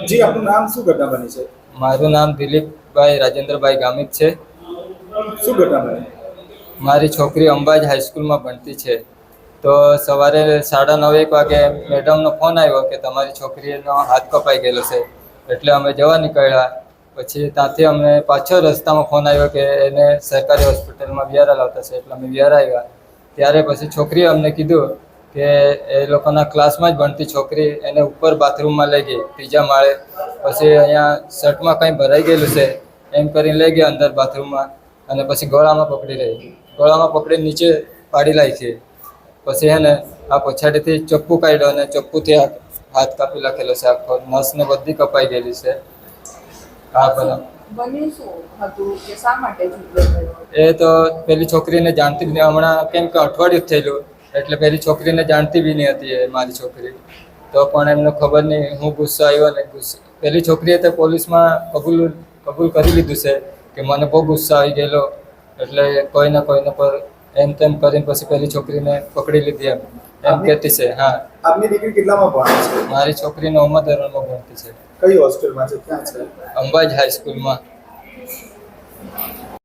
જી આપનું નામ શું ઘટના બની છે? મારું નામ દિલીપભાઈ રાજેન્દ્રભાઈ ગામિત છે. શું ઘટના બની? મારી છોકરી અંબાજ હાઈસ્કૂલમાં ભણતી છે. તો સવારે 9:30 વાગે મેડમનો ફોન આવ્યો કે તમારી છોકરીનો હાથ કપાઈ ગયેલો છે. એટલે અમે જવા નીકળ્યા. પછી ત્યાંથી અમને પાછો રસ્તામાં ફોન આવ્યો કે એને સરકારી હોસ્પિટલમાં વિયારા લાવતા છે. એટલે અમે વિયારા આવ્યા. ત્યારે પછી છોકરીએ અમને કીધું કે એ લોકોના ક્લાસમાં જ ભણતી છોકરી એને ઉપર બાથરૂમમાં લઈ ગઈ, ત્રીજા માળે. પછી અહીંયા શર્ટમાં કંઈ ભરાઈ ગયેલું છે એમ કરીને લઈ ગયા અંદર બાથરૂમમાં. અને પછી ગળામાં પકડી રહી, ગળામાં પકડી નીચે પાડી લાવી. પછી હે ને આ પછાડીથી ચપ્પુ કાઢ્યો અને ચપ્પુથી હાથ કાપી નાખેલો છે. આખો નસ ને બધી કપાઈ ગયેલી છે. હા બરાબર. એ તો પેલી છોકરીને જાણતી જ નહીં. હમણાં કેમ કે અઠવાડિયું જ થયેલું એટલે પેલી છોકરીને જાણતી બી નહીં હતી એ મારી છોકરી. તો પણ એમને ખબર નહીં હું ગુસ્સો આવ્યો ને પેલી છોકરીએ તો પોલીસમાં કબૂલ કરી લીધું છે કે મને બહુ ગુસ્સો આવી ગયેલો એટલે કોઈને પર એમ તેમ કરીને પછી પેલી છોકરીને પકડી લીધી એમ કહેતી છે. હા. આપની દીકરી કેટલામાં ભણે છે? મારી છોકરી 9મા ધોરણમાં ભણતી છે. કઈ હોસ્ટેલમાં છે? ક્યાં છે? અંબાજ હાઈસ્કૂલમાં.